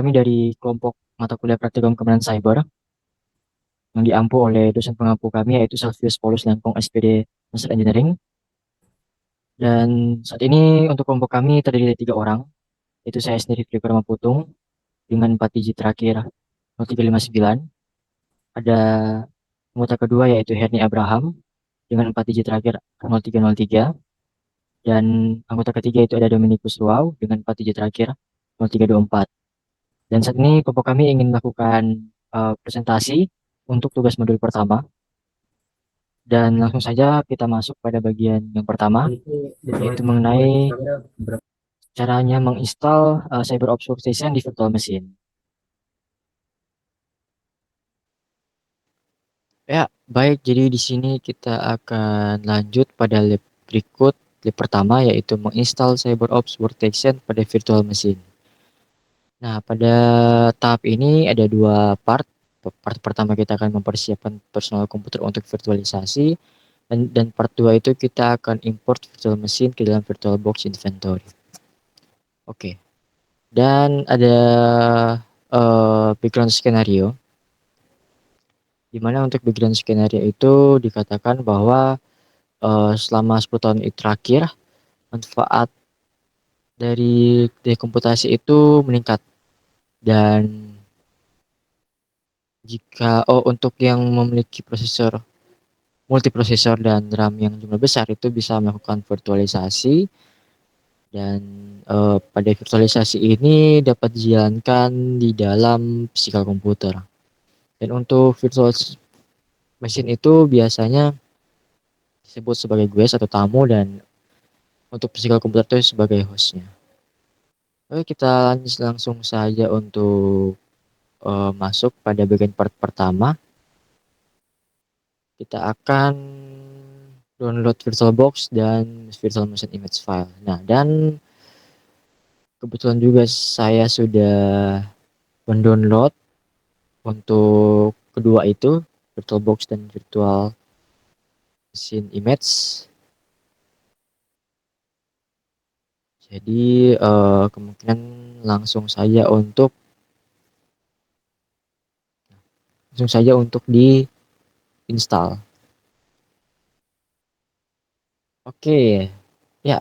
kami dari kelompok mata kuliah Praktikum Keamanan Cyber yang diampu oleh dosen pengampu kami yaitu Salvius Paulus Lampong SPD Master Engineering. Dan saat ini untuk kelompok kami terdiri dari 3 orang, yaitu saya sendiri Flicker Maputung dengan 4 digit terakhir 0359. Ada anggota kedua yaitu Herni Abraham dengan 4 digit terakhir 0303. Dan anggota ketiga itu ada Dominikus Ruau dengan 4 digit terakhir 0324. Dan saat ini kelompok kami ingin melakukan presentasi untuk tugas modul pertama. Dan langsung saja kita masuk pada bagian yang pertama, yaitu mengenai caranya menginstal CyberOps Workstation di virtual machine. Ya, baik. Jadi di sini kita akan lanjut pada lab berikut. Lab pertama yaitu menginstal CyberOps Workstation pada virtual machine. Nah, pada tahap ini ada 2 part. Part pertama kita akan mempersiapkan personal komputer untuk virtualisasi, dan part 2 itu kita akan import virtual machine ke dalam VirtualBox inventory. Oke. Dan ada background skenario, di mana untuk background skenario itu dikatakan bahwa selama 10 tahun terakhir manfaat dari komputasi itu meningkat, dan jika untuk yang memiliki multiprosesor dan RAM yang jumlah besar itu bisa melakukan virtualisasi, dan pada virtualisasi ini dapat dijalankan di dalam physical komputer. Dan untuk virtual machine itu biasanya disebut sebagai guest atau tamu, dan untuk physical komputer itu sebagai hostnya. Oke, kita lanjut langsung saja untuk masuk pada bagian part pertama. Kita akan download VirtualBox dan Virtual Machine Image File. Nah, dan kebetulan juga saya sudah mendownload untuk kedua itu, VirtualBox dan Virtual Machine Image. Jadi kemungkinan langsung saja untuk di install. Oke, ya,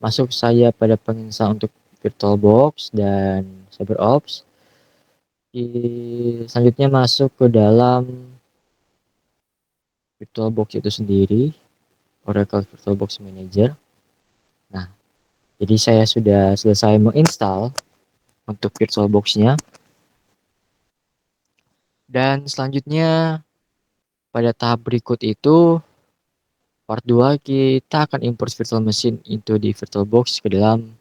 masuk saya pada penginstall untuk VirtualBox dan CyberOps. Selanjutnya masuk ke dalam VirtualBox itu sendiri, Oracle VirtualBox Manager. Nah, jadi saya sudah selesai menginstal untuk VirtualBox-nya. Dan selanjutnya pada tahap berikut itu, part 2, kita akan import virtual machine into di VirtualBox ke dalam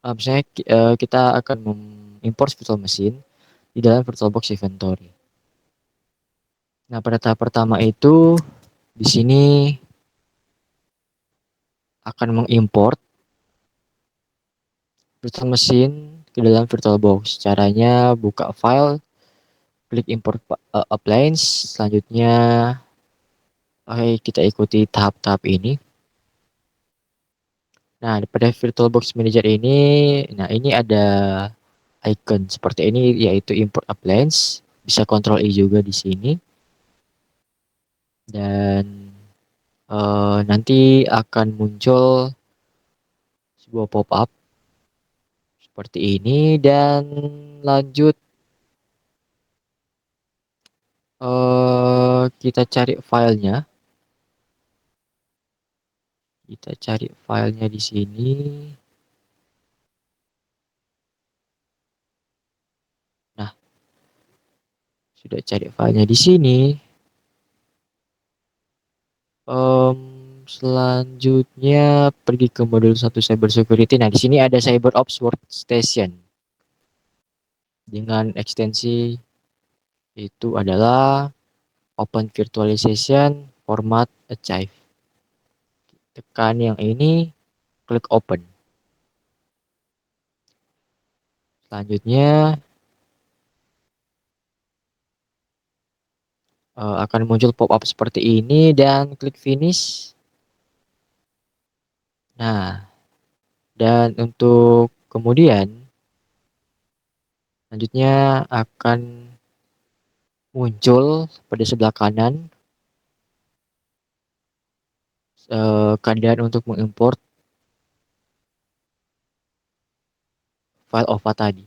misalnya kita akan mengimport virtual machine di dalam VirtualBox inventory. Nah, pada tahap pertama itu di sini akan mengimport virtual machine ke dalam VirtualBox. Caranya buka file, klik import appliance, selanjutnya kita ikuti tahap-tahap ini. Nah, pada VirtualBox Manager ini, nah ini ada icon seperti ini yaitu import appliance, bisa Ctrl I juga di sini. Dan nanti akan muncul sebuah pop-up seperti ini, dan lanjut kita cari filenya. Kita cari filenya di sini. Nah, sudah cari filenya di sini. Selanjutnya pergi ke modul 1 cyber security. Nah, di sini ada CyberOps Workstation dengan ekstensi itu adalah Open Virtualization Format Achieve. Tekan yang ini, klik open. Selanjutnya akan muncul pop-up seperti ini dan klik finish. Nah, dan untuk kemudian Selanjutnya akan muncul pada sebelah kanan keadaan untuk mengimport file OVA tadi.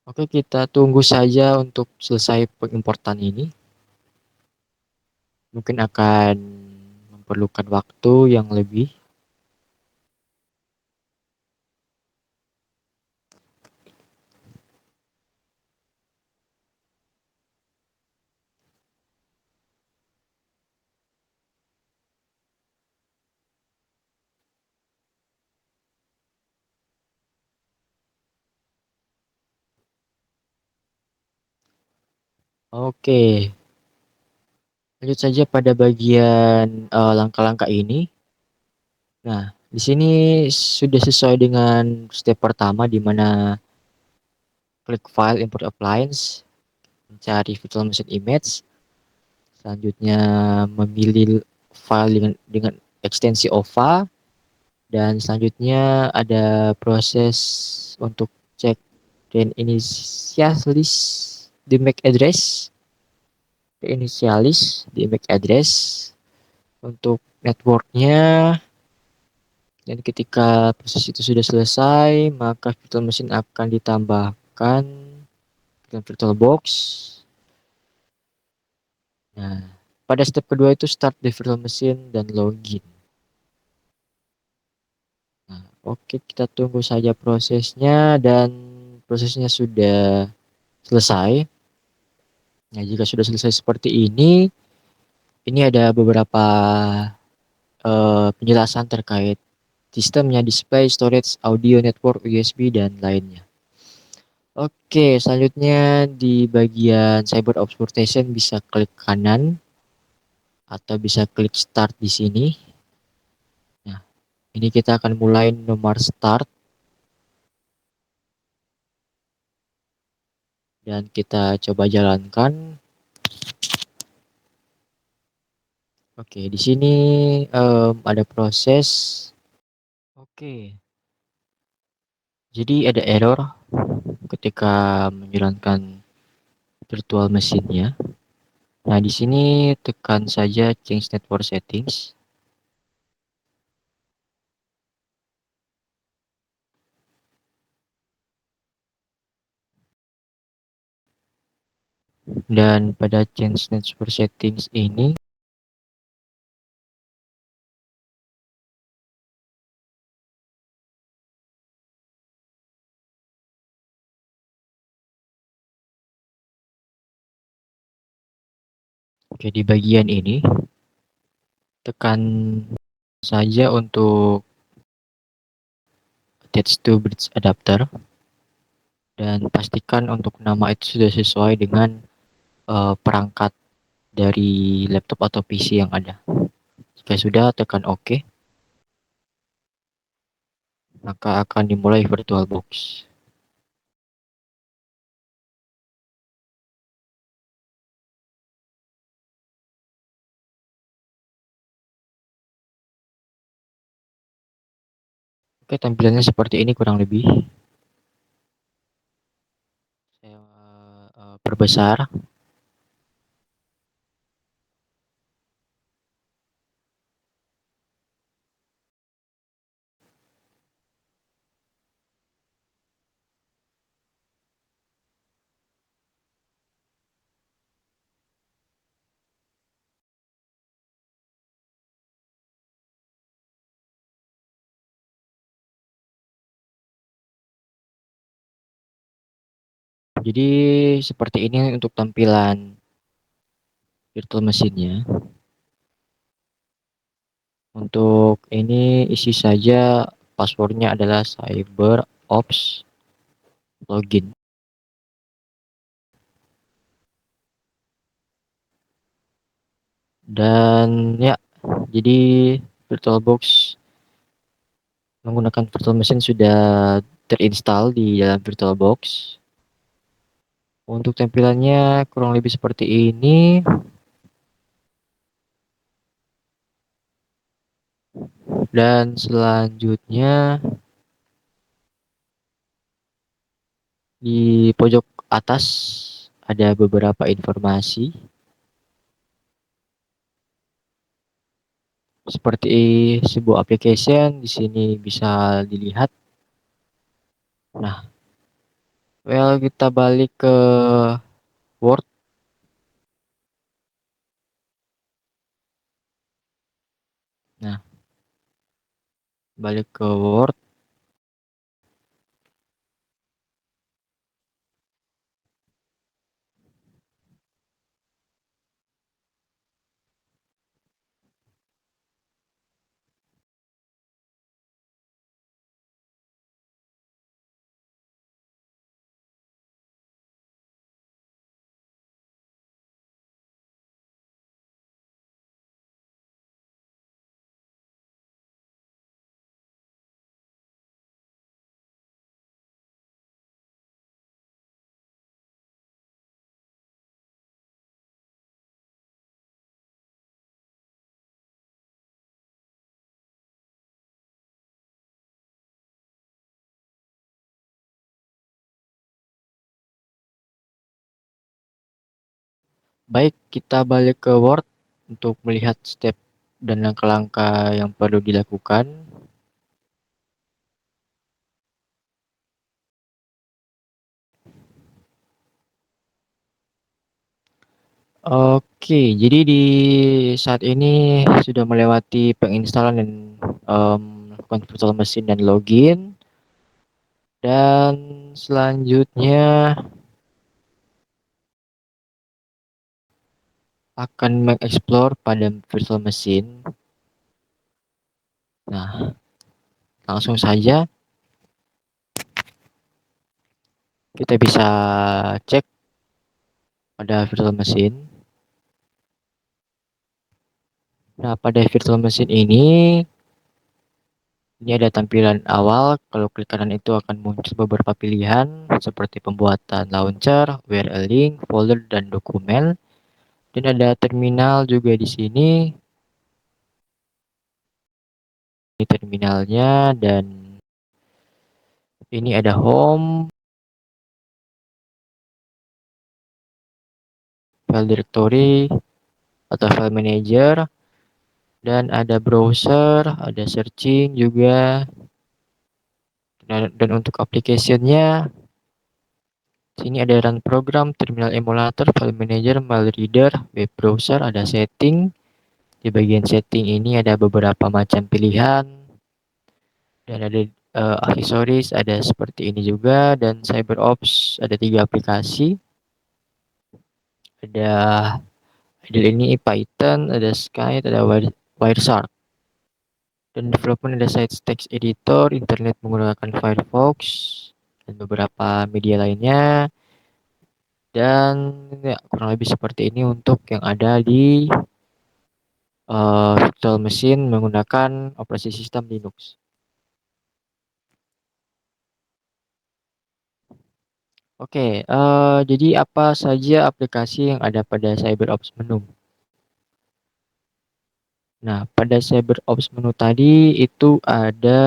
Oke, kita tunggu saja untuk selesai pengimportan ini. Mungkin akan memerlukan waktu yang lebih. Oke, lanjut saja pada bagian langkah-langkah ini. Nah, di sini sudah sesuai dengan step pertama di mana klik file import appliance, mencari virtual machine image, selanjutnya memilih file dengan ekstensi OVA, dan selanjutnya ada proses untuk cek dan inisialis di MAC address, di MAC address untuk networknya. Dan ketika proses itu sudah selesai, maka virtual machine akan ditambahkan dengan VirtualBox. Nah, pada step kedua itu start the virtual machine dan login. Nah, oke, kita tunggu saja prosesnya, dan prosesnya sudah selesai. Nah, jika sudah selesai seperti ini ada beberapa penjelasan terkait sistemnya, display, storage, audio, network, USB, dan lainnya. Oke, selanjutnya di bagian Cyber Obfuscation bisa klik kanan atau bisa klik start di sini. Nah, ini kita akan mulai nomor start dan kita coba jalankan. Oke, di sini ada proses. Oke, jadi ada error ketika menjalankan virtual machine-nya. Nah, di sini tekan saja change network settings. Dan pada change network settings ini, oke, di bagian ini tekan saja untuk attach to bridge adapter, dan pastikan untuk nama itu sudah sesuai dengan perangkat dari laptop atau PC yang ada. Jika sudah, tekan OK, maka akan dimulai VirtualBox. Oke, tampilannya seperti ini kurang lebih. Saya perbesar. Jadi seperti ini untuk tampilan virtual machine-nya. Untuk ini isi saja passwordnya adalah CyberOps login. Dan ya, jadi VirtualBox menggunakan virtual machine sudah terinstall di dalam VirtualBox. Untuk tampilannya kurang lebih seperti ini. Dan selanjutnya di pojok atas ada beberapa informasi seperti sebuah application di sini bisa dilihat. Nah, kita balik ke Word. Nah, balik ke Word. Baik, kita balik ke Word untuk melihat step dan langkah-langkah yang perlu dilakukan. Oke, jadi di saat ini sudah melewati penginstalan dan melakukan virtual machine dan login. Dan selanjutnya akan mengeksplor pada virtual machine. Nah, langsung saja kita bisa cek pada virtual machine. Nah, pada virtual machine ini ada tampilan awal. Kalau klik kanan itu akan muncul beberapa pilihan seperti pembuatan launcher, where a link, folder, dan dokumen. Dan ada terminal juga di sini. Ini terminalnya dan ini ada home, file directory atau file manager, dan ada browser, ada searching juga. Dan untuk application-nya sini ada run program, terminal emulator, file manager, mail reader, web browser, ada setting. Di bagian setting ini ada beberapa macam pilihan dan ada aksesoris, ada seperti ini juga, dan CyberOps ada 3 aplikasi. Ada ini Python, ada Skype, ada Wireshark. Dan development ada site text editor, internet menggunakan Firefox, dan beberapa media lainnya. Dan ya, kurang lebih seperti ini untuk yang ada di virtual machine menggunakan operasi sistem Linux. Oke, jadi apa saja aplikasi yang ada pada CyberOps menu? Nah, pada CyberOps menu tadi itu ada,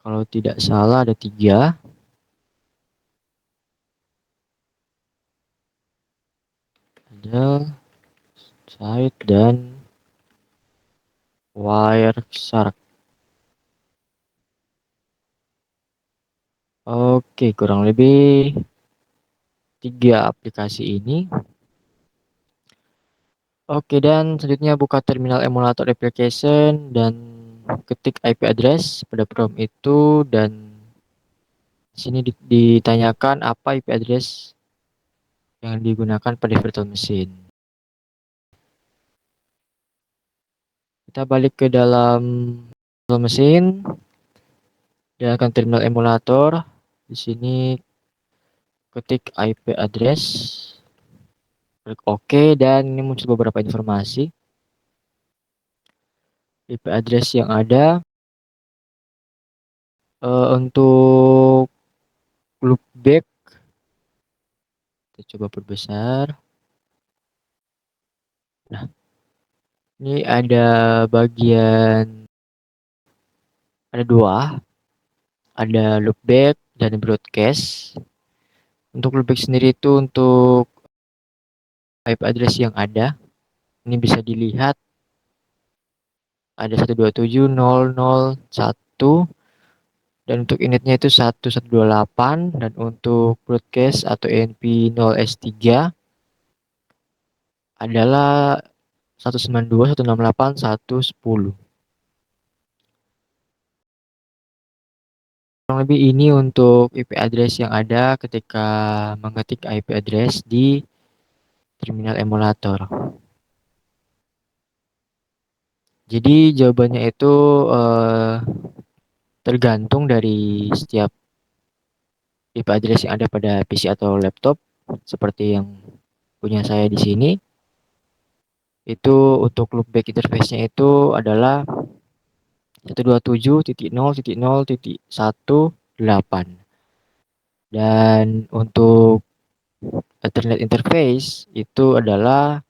kalau tidak salah ada 3, ada Site dan Wireshark. Oke, kurang lebih 3 aplikasi ini. Oke, dan selanjutnya buka terminal emulator application dan ketik IP address pada prompt itu, dan di sini ditanyakan apa IP address yang digunakan pada virtual machine. Kita balik ke dalam virtual machine dan akan terminal emulator. Di sini ketik IP address, klik OK, dan ini muncul beberapa informasi. IP address yang ada untuk loopback, kita coba perbesar. Nah, ini ada bagian ada dua, ada loopback dan broadcast. Untuk loopback sendiri itu untuk IP address yang ada. Ini bisa dilihat ada 127.0.0.1 dan untuk initnya itu 1128 dan untuk broadcast atau ENP0S3 adalah 192.168.110. Kurang lebih ini untuk IP address yang ada ketika mengetik IP address di terminal emulator. Jadi jawabannya itu tergantung dari setiap IP address yang ada pada PC atau laptop seperti yang punya saya di sini. Itu untuk loopback interface-nya itu adalah 127.0.0.18. Dan untuk Ethernet interface itu adalah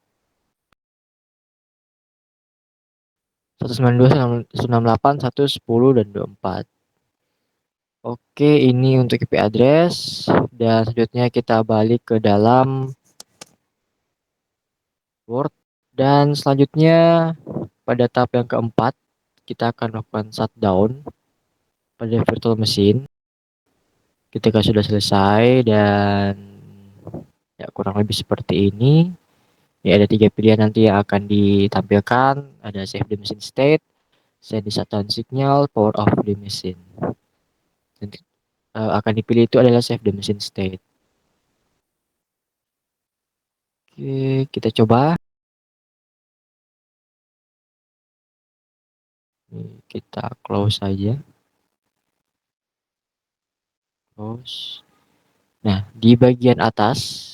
192.168.110 dan 24. Oke, ini untuk IP address dan selanjutnya kita balik ke dalam Word dan selanjutnya pada tahap yang keempat kita akan melakukan shutdown pada virtual machine ketika sudah selesai dan ya kurang lebih seperti ini. Ya ada tiga pilihan nanti yang akan ditampilkan, ada save the machine state, send the shutdown signal, power off the machine. Nanti akan dipilih itu adalah save the machine state. Oke, kita coba. Kita close saja. Close. Nah, di bagian atas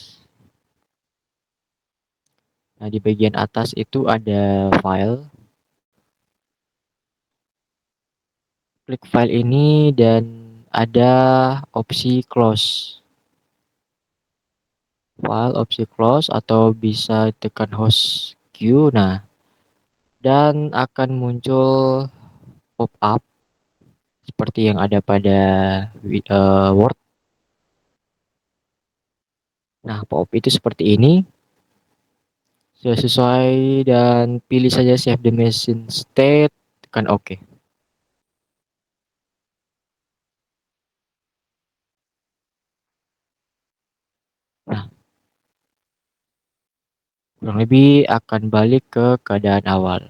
itu ada file. Klik file ini dan ada opsi close. File opsi close atau bisa tekan host Q. Nah, dan akan muncul pop up seperti yang ada pada Word. Nah, pop up itu seperti ini. Sudah sesuai dan pilih saja save the machine state, tekan OK. Nah, kurang lebih akan balik ke keadaan awal.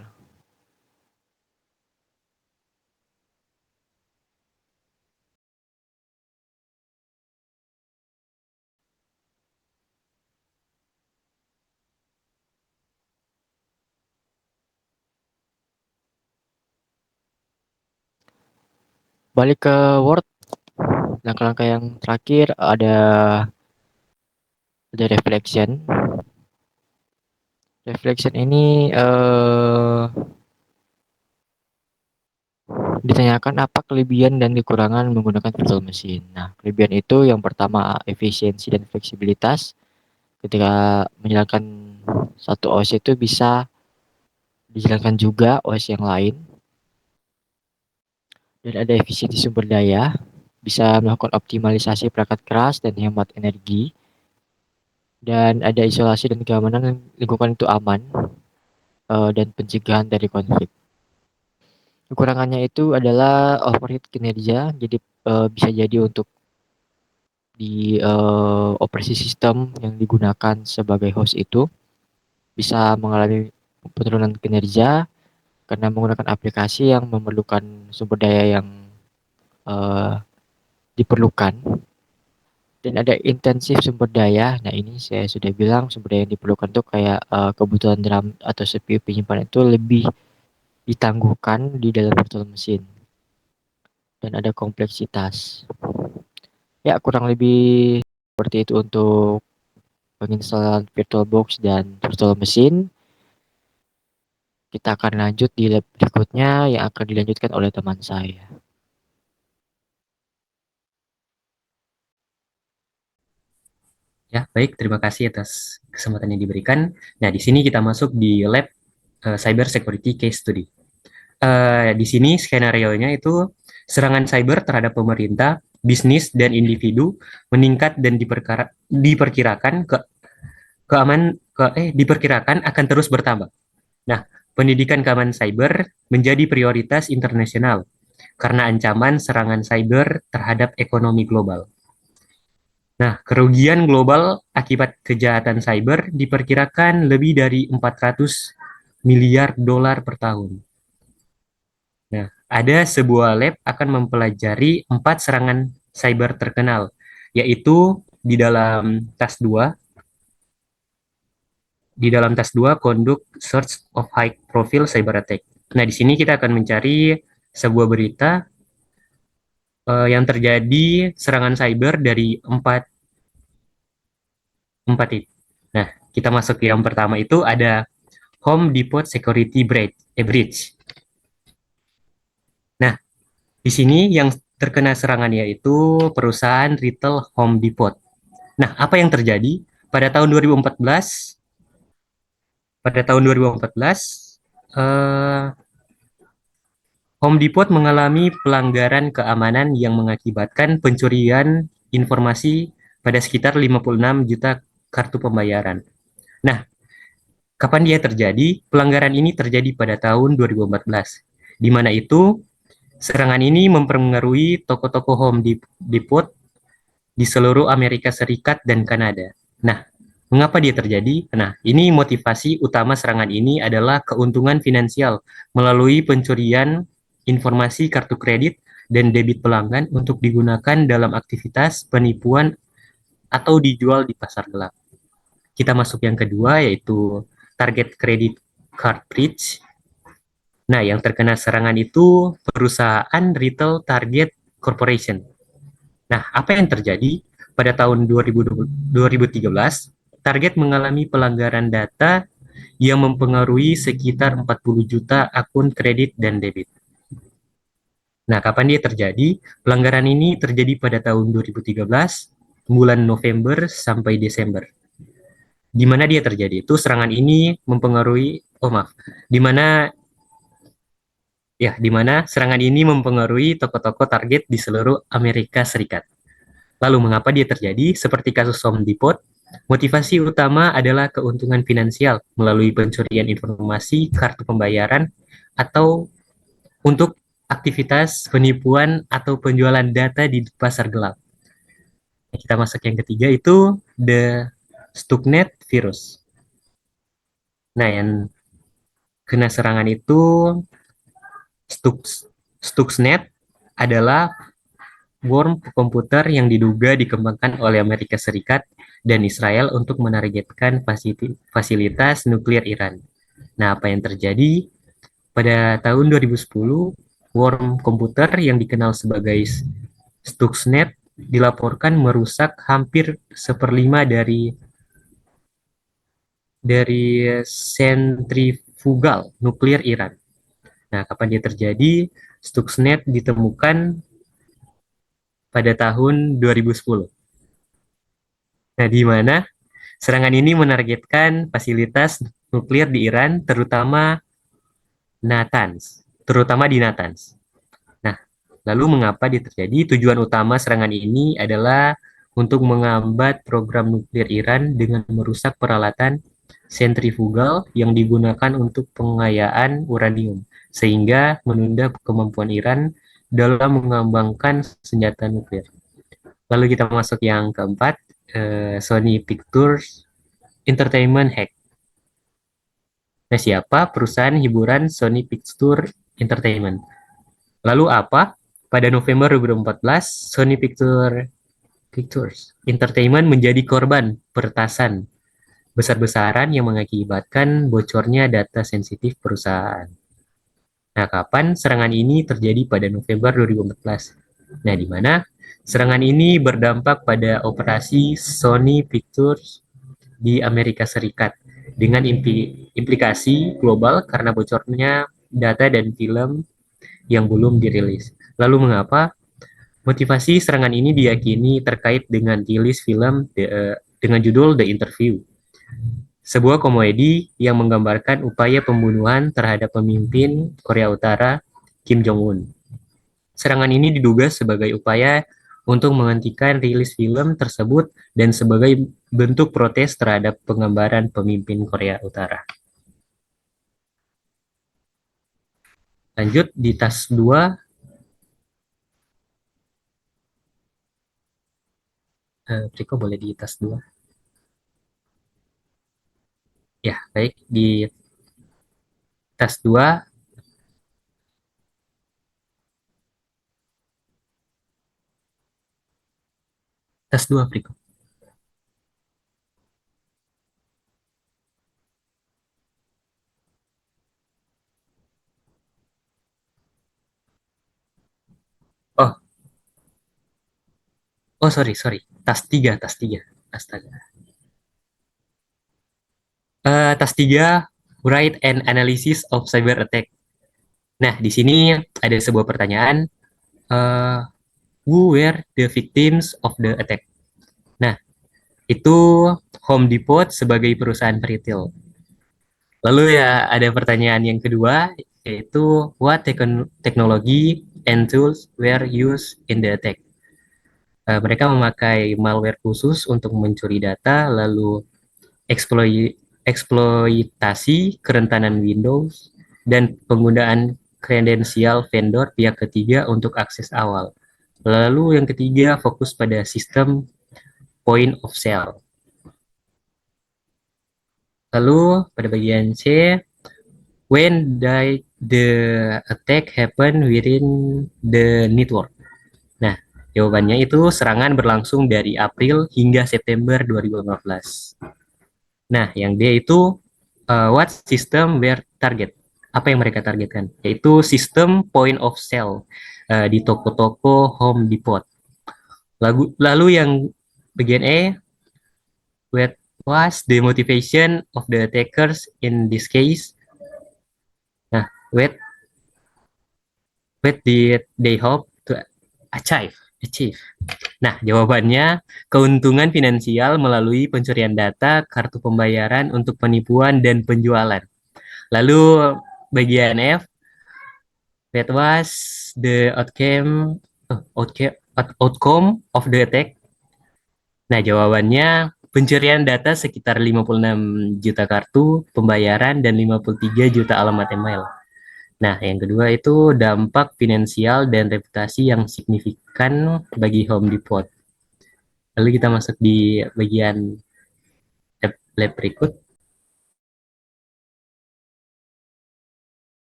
Balik ke Word, langkah-langkah yang terakhir ada reflection. Reflection ini ditanyakan apa kelebihan dan kekurangan menggunakan virtual machine. Nah, kelebihan itu yang pertama efisiensi dan fleksibilitas. Ketika menjalankan satu OS itu bisa dijalankan juga OS yang lain. Dan ada efisiensi sumber daya, bisa melakukan optimalisasi perangkat keras dan hemat energi. Dan ada isolasi dan keamanan lingkungan itu aman dan pencegahan dari konflik. Kekurangannya itu adalah overheat kinerja, jadi bisa jadi untuk di operasi sistem yang digunakan sebagai host itu bisa mengalami penurunan kinerja karena menggunakan aplikasi yang memerlukan sumber daya yang uh, diperlukan. Dan ada intensif sumber daya. Nah, ini saya sudah bilang sumber daya yang diperlukan tuh kayak kebutuhan RAM atau CPU penyimpanan itu lebih ditangguhkan di dalam virtual machine. Dan ada kompleksitas. Ya, kurang lebih seperti itu untuk penginstalan VirtualBox dan virtual machine. Kita akan lanjut di lab berikutnya yang akan dilanjutkan oleh teman saya. Ya, baik, terima kasih atas kesempatan yang diberikan. Nah, di sini kita masuk di lab Cyber Security Case Study. Di sini skenario-nya itu serangan cyber terhadap pemerintah, bisnis, dan individu meningkat dan diperkirakan diperkirakan akan terus bertambah. Nah, pendidikan keamanan cyber menjadi prioritas internasional karena ancaman serangan cyber terhadap ekonomi global. Nah, kerugian global akibat kejahatan cyber diperkirakan lebih dari 400 miliar dolar per tahun. Nah, ada sebuah lab akan mempelajari 4 serangan cyber terkenal, yaitu di dalam tas 2, Conduct Search of High Profile Cyber Attack. Nah, di sini kita akan mencari sebuah berita yang terjadi serangan cyber dari empat empat itu. Nah, kita masuk ke yang pertama itu ada Home Depot Security Breach. Nah, di sini yang terkena serangan yaitu perusahaan retail Home Depot. Nah, apa yang terjadi? Pada tahun 2014, pada tahun 2014, eh, Home Depot mengalami pelanggaran keamanan yang mengakibatkan pencurian informasi pada sekitar 56 juta kartu pembayaran. Nah, kapan dia terjadi? Pelanggaran ini terjadi pada tahun 2014, di mana itu serangan ini mempengaruhi toko-toko Home Depot di seluruh Amerika Serikat dan Kanada. Nah, mengapa dia terjadi? Nah, ini motivasi utama serangan ini adalah keuntungan finansial melalui pencurian informasi kartu kredit dan debit pelanggan untuk digunakan dalam aktivitas penipuan atau dijual di pasar gelap. Kita masuk yang kedua yaitu target credit card breach. Nah, yang terkena serangan itu perusahaan retail Target Corporation. Nah, apa yang terjadi? Pada tahun 2013, Target mengalami pelanggaran data yang mempengaruhi sekitar 40 juta akun kredit dan debit. Nah, kapan dia terjadi? Pelanggaran ini terjadi pada tahun 2013, bulan November sampai Desember. Di mana dia terjadi? Itu serangan ini mempengaruhi, oh maaf, di mana di mana serangan ini mempengaruhi toko-toko Target di seluruh Amerika Serikat. Lalu mengapa dia terjadi? Seperti kasus Home Depot, motivasi utama adalah keuntungan finansial melalui pencurian informasi kartu pembayaran atau untuk aktivitas penipuan atau penjualan data di pasar gelap. Kita masuk yang ketiga itu the Stuxnet virus. Nah, yang kena serangan itu Stuxnet adalah worm komputer yang diduga dikembangkan oleh Amerika Serikat dan Israel untuk menargetkan fasilitas nuklir Iran. Nah, apa yang terjadi? Pada tahun 2010, worm komputer yang dikenal sebagai Stuxnet dilaporkan merusak hampir seperlima dari sentrifugal nuklir Iran. Nah, kapan dia terjadi? Stuxnet ditemukan pada tahun 2010. Nah, di mana serangan ini menargetkan fasilitas nuklir di Iran, terutama di Natanz. Nah, lalu mengapa dia terjadi? Tujuan utama serangan ini adalah untuk menghambat program nuklir Iran dengan merusak peralatan sentrifugal yang digunakan untuk pengayaan uranium, sehingga menunda kemampuan Iran dalam mengembangkan senjata nuklir. Lalu kita masuk yang keempat, Sony Pictures Entertainment Hack. Nah, siapa perusahaan hiburan Sony Pictures Entertainment? Lalu apa? Pada November 2014, Sony Pictures Entertainment menjadi korban peretasan besar-besaran yang mengakibatkan bocornya data sensitif perusahaan. Nah, kapan serangan ini terjadi? Pada November 2014. Nah, di mana serangan ini berdampak pada operasi Sony Pictures di Amerika Serikat dengan implikasi global karena bocornya data dan film yang belum dirilis. Lalu mengapa? Motivasi serangan ini diyakini terkait dengan rilis film dengan judul The Interview, sebuah komedi yang menggambarkan upaya pembunuhan terhadap pemimpin Korea Utara Kim Jong-un. Serangan ini diduga sebagai upaya untuk menghentikan rilis film tersebut dan sebagai bentuk protes terhadap penggambaran pemimpin Korea Utara. Lanjut di tas 2, Riko boleh di tas 2. Ya, baik, di tas 2, tas 2, Riko. Oh, oh sorry, sorry. Tas 3, tas 3. Astaga. Tas 3, Write an Analysis of Cyber Attack. Nah, di sini ada sebuah pertanyaan. Uh, who were the victims of the attack? Nah, itu Home Depot sebagai perusahaan retail. Lalu ya ada pertanyaan yang kedua, yaitu what technology and tools were used in the attack? Mereka memakai malware khusus untuk mencuri data, lalu eksploitasi kerentanan Windows, dan penggunaan kredensial vendor pihak ketiga untuk akses awal. Lalu yang ketiga fokus pada sistem point of sale. Lalu pada bagian C, when did the attack happen within the network? Nah, jawabannya itu serangan berlangsung dari April hingga September 2015. Nah, yang D itu what system were target? Apa yang mereka targetkan? Yaitu sistem point of sale di toko-toko Home Depot. Lalu yang bagian E, what was the motivation of the attackers in this case? Nah, what did they hope to achieve? Nah, jawabannya keuntungan finansial melalui pencurian data, kartu pembayaran untuk penipuan dan penjualan. Lalu bagian F, that was the outcome of the attack. Nah, jawabannya pencurian data sekitar 56 juta kartu pembayaran dan 53 juta alamat email. Nah, yang kedua itu dampak finansial dan reputasi yang signifikan bagi Home Depot. Lalu kita masuk di bagian lab berikut.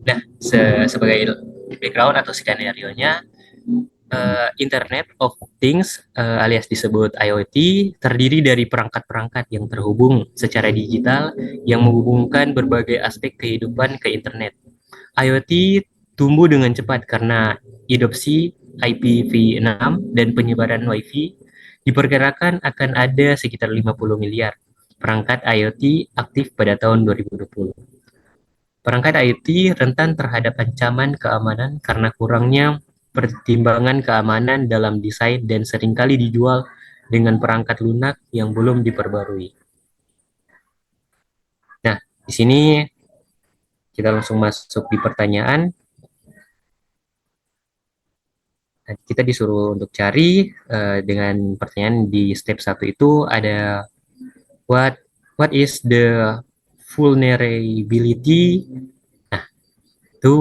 Nah, sebagai background atau skenario-nya, Internet of Things alias disebut IoT terdiri dari perangkat-perangkat yang terhubung secara digital yang menghubungkan berbagai aspek kehidupan ke internet. IoT tumbuh dengan cepat karena adopsi IPv6 dan penyebaran Wi-Fi. Diperkirakan akan ada sekitar 50 miliar perangkat IoT aktif pada tahun 2020. Perangkat IoT rentan terhadap ancaman keamanan karena kurangnya pertimbangan keamanan dalam desain dan seringkali dijual dengan perangkat lunak yang belum diperbarui. Nah, di sini kita langsung masuk di pertanyaan. Nah, kita disuruh untuk cari dengan pertanyaan di step 1 itu ada what is the vulnerability. Nah, itu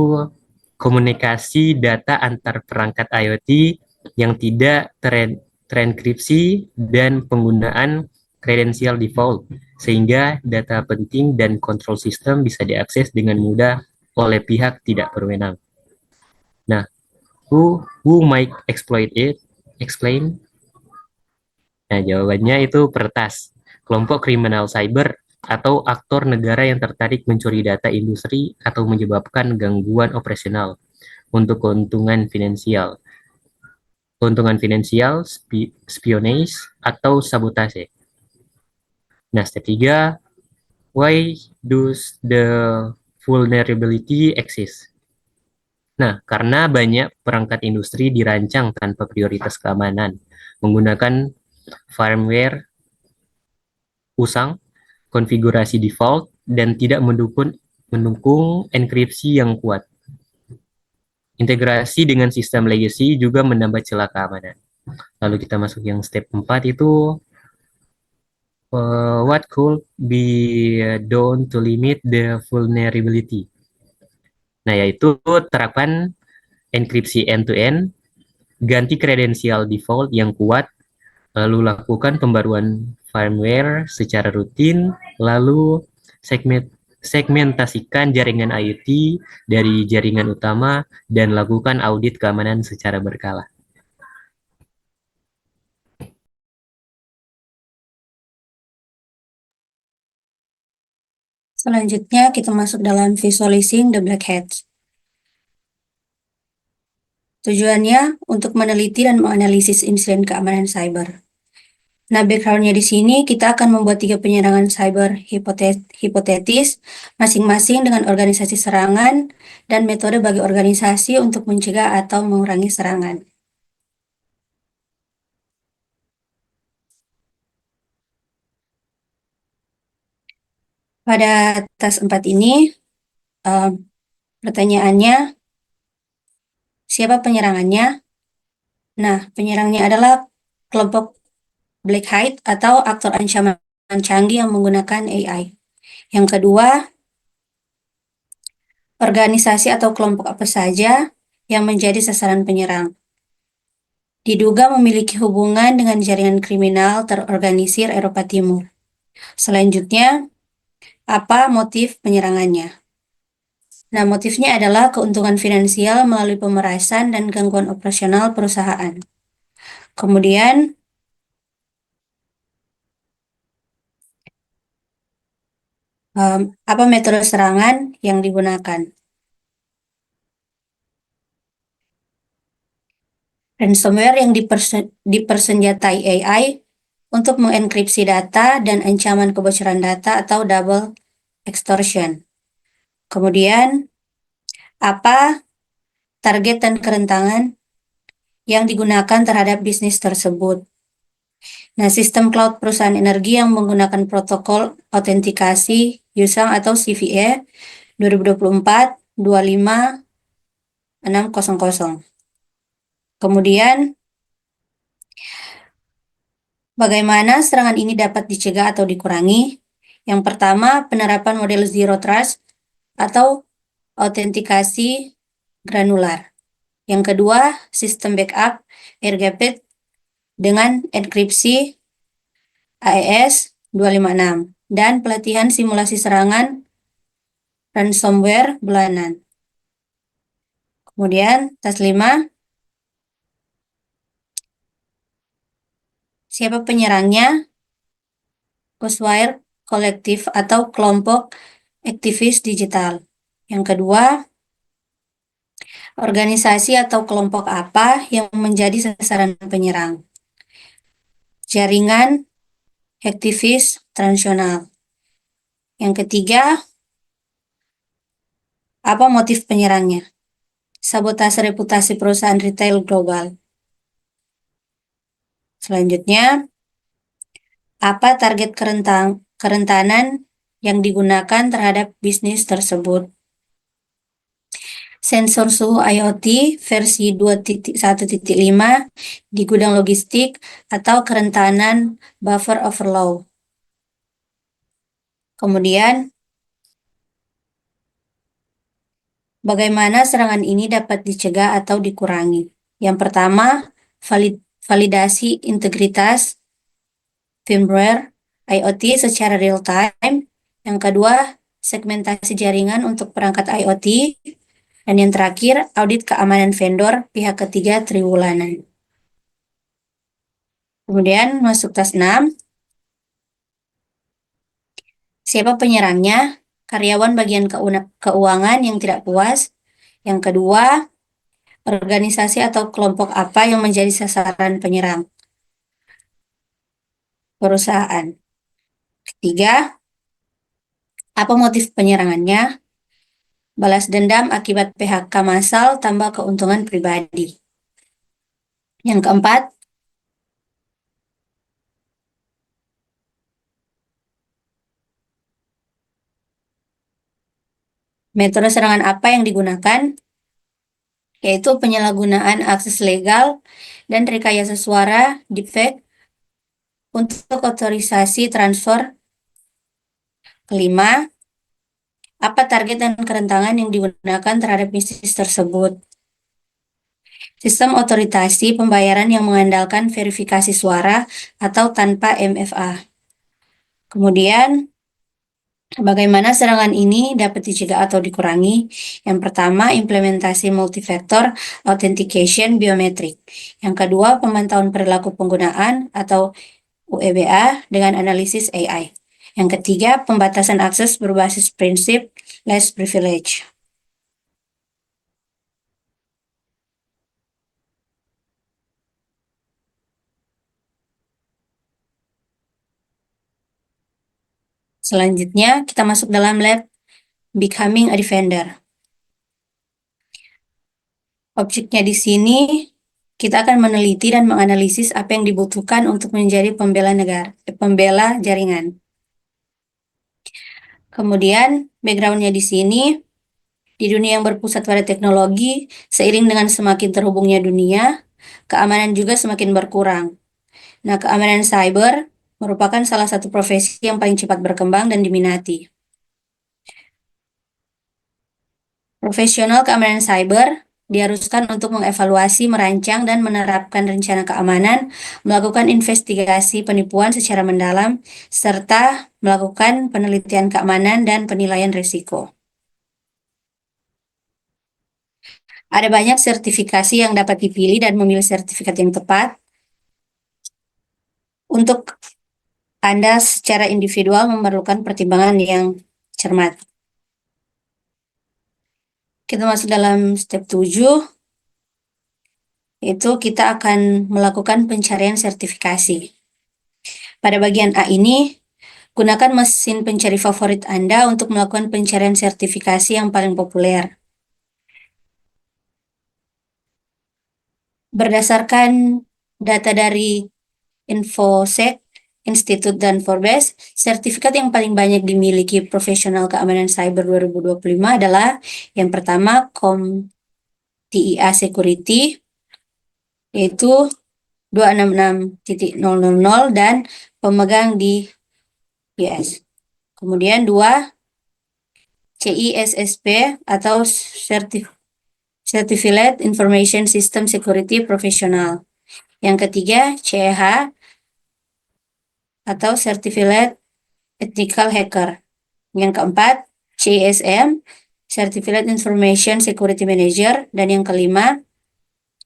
komunikasi data antar perangkat IoT yang tidak terenkripsi dan penggunaan kredensial default, sehingga data penting dan kontrol sistem bisa diakses dengan mudah oleh pihak tidak berwenang. Nah, who might exploit it? Explain. Nah, jawabannya itu peretas, kelompok kriminal cyber atau aktor negara yang tertarik mencuri data industri atau menyebabkan gangguan operasional untuk keuntungan finansial, spionage, atau sabotase. Nah, step 3, why does the vulnerability exists. Nah, karena banyak perangkat industri dirancang tanpa prioritas keamanan, menggunakan firmware usang, konfigurasi default, dan tidak mendukung enkripsi yang kuat. Integrasi dengan sistem legacy juga menambah celah keamanan. Lalu kita masuk yang step 4 itu what could be done to limit the vulnerability. Nah, yaitu terapkan enkripsi end-to-end, ganti kredensial default yang kuat, lalu lakukan pembaruan firmware secara rutin, lalu segmentasikan jaringan IoT dari jaringan utama, dan lakukan audit keamanan secara berkala. Selanjutnya kita masuk dalam visualizing the black hats. Tujuannya untuk meneliti dan menganalisis insiden keamanan cyber. Nah, background-nya di sini kita akan membuat 3 penyerangan cyber hipotetis, masing-masing dengan organisasi serangan dan metode bagi organisasi untuk mencegah atau mengurangi serangan. Pada tas 4 ini, pertanyaannya, siapa penyerangannya? Nah, penyerangnya adalah kelompok Black Hat atau aktor ancaman canggih yang menggunakan AI. Yang kedua, organisasi atau kelompok apa saja yang menjadi sasaran penyerang. Diduga memiliki hubungan dengan jaringan kriminal terorganisir Eropa Timur. Selanjutnya, apa motif penyerangannya? Nah, motifnya adalah keuntungan finansial melalui pemerasan dan gangguan operasional perusahaan. Kemudian, apa metode serangan yang digunakan? Ransomware yang dipersenjatai AI untuk mengenkripsi data dan ancaman kebocoran data atau double extortion. Kemudian, apa target dan kerentanan yang digunakan terhadap bisnis tersebut? Nah, sistem cloud perusahaan energi yang menggunakan protokol autentikasi USANG atau CVE 2024-25-600. Kemudian, bagaimana serangan ini dapat dicegah atau dikurangi? Yang pertama, penerapan model Zero Trust atau autentikasi granular. Yang kedua, sistem backup air-gapped dengan enkripsi AES 256 dan pelatihan simulasi serangan ransomware bulanan. Kemudian, tas 5, siapa penyerangnya? Ghostwire Collective atau kelompok aktivis digital. Yang kedua, organisasi atau kelompok apa yang menjadi sasaran penyerang? Jaringan aktivis transnasional. Yang ketiga, apa motif penyerangnya? Sabotase reputasi perusahaan retail global. Selanjutnya, apa target kerentanan yang digunakan terhadap bisnis tersebut? Sensor suhu IoT versi 2.1.5 di gudang logistik atau kerentanan buffer overflow. Kemudian, bagaimana serangan ini dapat dicegah atau dikurangi? Yang pertama, validasi integritas firmware IoT secara real time. Yang kedua, segmentasi jaringan untuk perangkat IoT. Dan yang terakhir, audit keamanan vendor pihak ketiga triwulan. Kemudian masuk tas 6. Siapa penyerangnya? Karyawan bagian keuangan yang tidak puas. Yang kedua, organisasi atau kelompok apa yang menjadi sasaran penyerang? Perusahaan. Ketiga, apa motif penyerangannya? balas dendam akibat PHK massal tambah keuntungan pribadi. Yang keempat, metode serangan apa yang digunakan? Yaitu penyalahgunaan akses legal dan rekayasa suara deepfake untuk otorisasi transfer. Kelima, apa target dan kerentanan yang digunakan terhadap bisnis tersebut? Sistem otorisasi pembayaran yang mengandalkan verifikasi suara atau tanpa MFA. Kemudian, bagaimana serangan ini dapat dicegah atau dikurangi? Yang pertama, implementasi multifactor authentication biometrik. Yang kedua, pemantauan perilaku penggunaan atau UEBA dengan analisis AI. Yang ketiga, pembatasan akses berbasis prinsip less privilege. Selanjutnya, kita masuk dalam lab Becoming a Defender. Objeknya di sini, kita akan meneliti dan menganalisis apa yang dibutuhkan untuk menjadi pembela jaringan. Kemudian, background-nya di sini, di dunia yang berpusat pada teknologi, seiring dengan semakin terhubungnya dunia, keamanan juga semakin berkurang. Nah, keamanan cyber merupakan salah satu profesi yang paling cepat berkembang dan diminati. Profesional keamanan cyber diharuskan untuk mengevaluasi, merancang, dan menerapkan rencana keamanan, melakukan investigasi penipuan secara mendalam, serta melakukan penelitian keamanan dan penilaian risiko. Ada banyak sertifikasi yang dapat dipilih dan memilih sertifikat yang tepat. Untuk Anda secara individual memerlukan pertimbangan yang cermat. Kita masuk dalam step 7, yaitu kita akan melakukan pencarian sertifikasi. Pada bagian A ini, gunakan mesin pencari favorit Anda untuk melakukan pencarian sertifikasi yang paling populer. Berdasarkan data dari InfoSec, Institute, dan Forbes, sertifikat yang paling banyak dimiliki profesional keamanan cyber 2025 adalah yang pertama, CompTIA Security, yaitu 266.000 dan pemegang di US. Kemudian 2, CISSP atau Certified Information System Security Professional. Yang ketiga, CEH atau Certified Ethical Hacker. Yang keempat, CISM, Certified Information Security Manager. Dan yang kelima,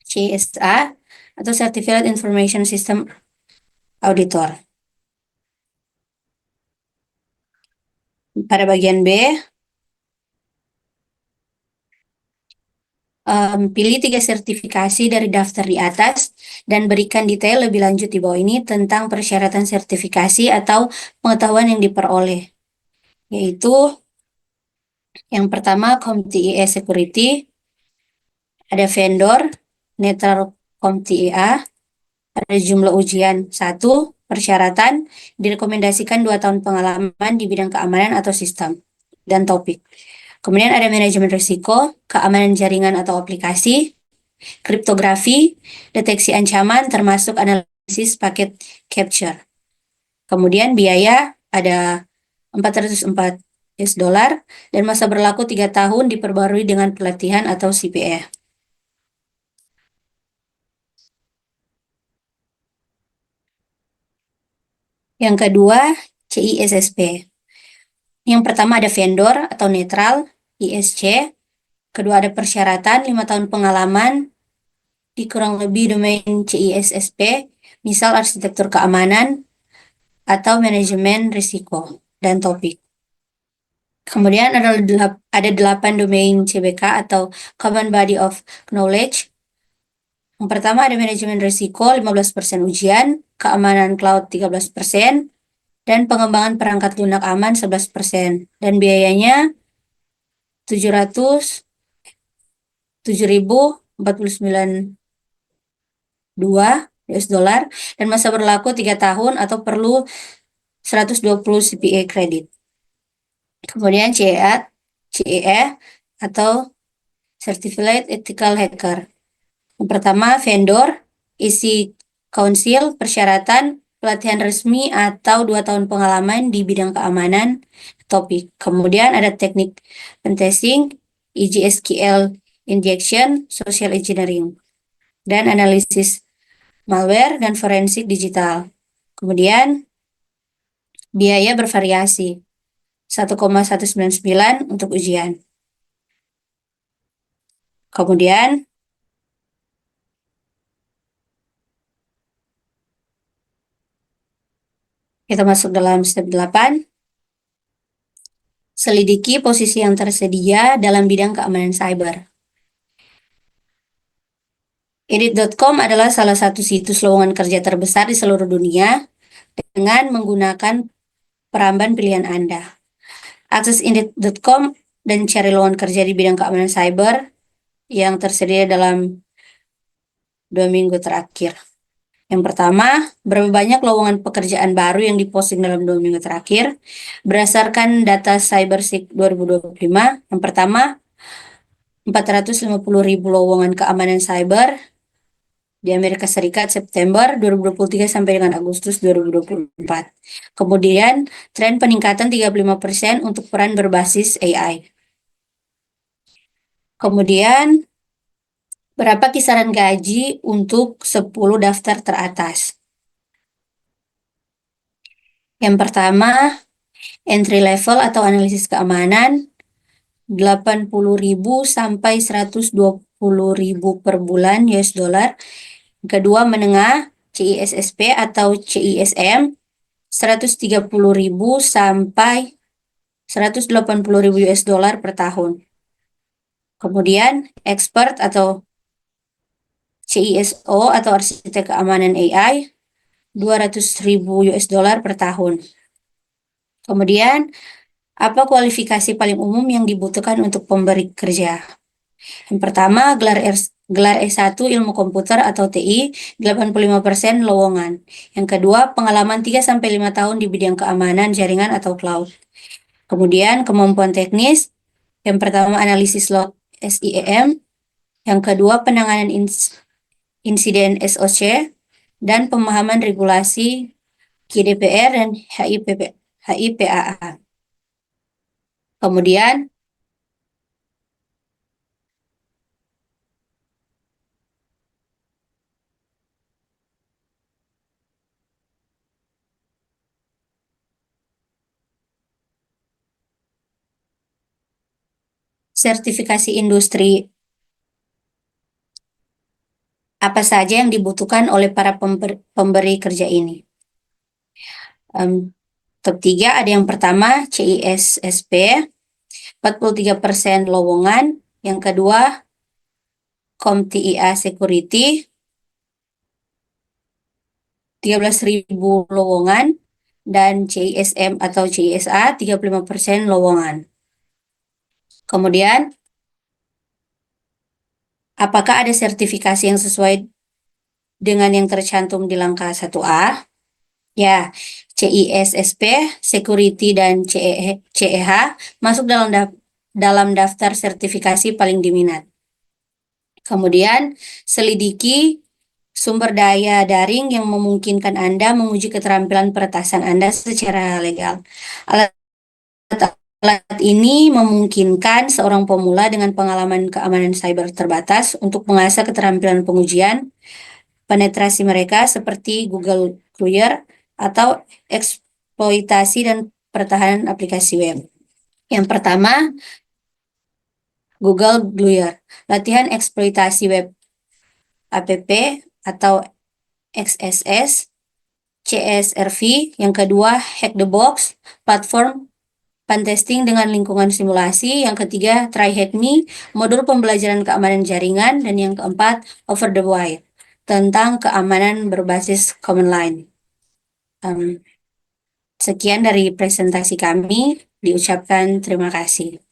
CISA atau Certified Information System Auditor. Pada bagian B, pilih 3 sertifikasi dari daftar di atas dan berikan detail lebih lanjut di bawah ini tentang persyaratan sertifikasi atau pengetahuan yang diperoleh. Yaitu yang pertama, CompTIA Security, ada vendor, netral CompTIA, ada jumlah ujian 1, persyaratan, direkomendasikan 2 tahun pengalaman di bidang keamanan atau sistem, dan topik. Kemudian ada manajemen risiko, keamanan jaringan atau aplikasi, kriptografi, deteksi ancaman termasuk analisis paket capture. Kemudian biaya ada $404 dan masa berlaku 3 tahun diperbarui dengan pelatihan atau CPE. Yang kedua, CISSP. Yang pertama ada vendor atau netral, ISC. Kedua ada persyaratan 5 tahun pengalaman di kurang lebih domain CISSP, misal arsitektur keamanan atau manajemen risiko dan topik. Kemudian ada 8 domain CBK atau Common Body of Knowledge. Yang pertama ada manajemen risiko 15% ujian, keamanan cloud 13%, dan pengembangan perangkat lunak aman 11%. Dan biayanya $7.049 dan masa berlaku 3 tahun atau perlu 120 CPA kredit. Kemudian CEE atau Certified Ethical Hacker. Yang pertama, vendor, isi council, persyaratan, pelatihan resmi atau 2 tahun pengalaman di bidang keamanan, topik. Kemudian ada teknik pentesting, EGSQL injection, social engineering, dan analisis malware dan forensik digital. Kemudian biaya bervariasi, 1,199 untuk ujian. Kemudian kita masuk dalam step 8. Selidiki posisi yang tersedia dalam bidang keamanan cyber. Edit.com adalah salah satu situs lowongan kerja terbesar di seluruh dunia dengan menggunakan peramban pilihan Anda. Akses Edit.com dan cari lowongan kerja di bidang keamanan cyber yang tersedia dalam 2 minggu terakhir. Yang pertama, berapa banyak lowongan pekerjaan baru yang diposting dalam 2 minggu terakhir? Berdasarkan data CyberSec 2025, yang pertama, 450.000 lowongan keamanan cyber di Amerika Serikat September 2023 sampai dengan Agustus 2024. Kemudian, tren peningkatan 35% untuk peran berbasis AI. Kemudian, berapa kisaran gaji untuk 10 daftar teratas? Yang pertama, entry level atau analisis keamanan 80.000 sampai 120.000 per bulan US dollar. Kedua, menengah CISSP atau CISM 130.000 sampai 180.000 US dollar per tahun. Kemudian, expert atau CISO atau arsitek keamanan AI 200.000 US dollar per tahun. Kemudian, apa kualifikasi paling umum yang dibutuhkan untuk pemberi kerja? Yang pertama, gelar S1 Ilmu Komputer atau TI, 85% lowongan. Yang kedua, pengalaman 3-5 tahun di bidang keamanan jaringan atau cloud. Kemudian, kemampuan teknis. Yang pertama, analisis log SIEM. Yang kedua, penanganan insiden SOC. Dan pemahaman regulasi GDPR dan HIPAA. Kemudian, sertifikasi industri apa saja yang dibutuhkan oleh para pemberi kerja ini? Top 3 ada yang pertama CISSP, 43% lowongan. Yang kedua CompTIA Security, 13.000 lowongan. Dan CISM atau CISA, 35% lowongan. Kemudian, apakah ada sertifikasi yang sesuai dengan yang tercantum di langkah 1A? Ya, CISSP, Security, dan CEH masuk dalam daftar sertifikasi paling diminat. Kemudian, selidiki sumber daya daring yang memungkinkan Anda menguji keterampilan peretasan Anda secara legal. Alat ini memungkinkan seorang pemula dengan pengalaman keamanan cyber terbatas untuk mengasah keterampilan pengujian penetrasi mereka seperti Google Clear atau eksploitasi dan pertahanan aplikasi web. Yang pertama, Google Clear, latihan eksploitasi web app atau XSS, CSRV. Yang kedua, Hack the Box, platform pentesting dengan lingkungan simulasi. Yang ketiga, Try Hack Me, modul pembelajaran keamanan jaringan. Dan yang keempat, Over the Wire, tentang keamanan berbasis command line. Sekian dari presentasi kami, diucapkan terima kasih.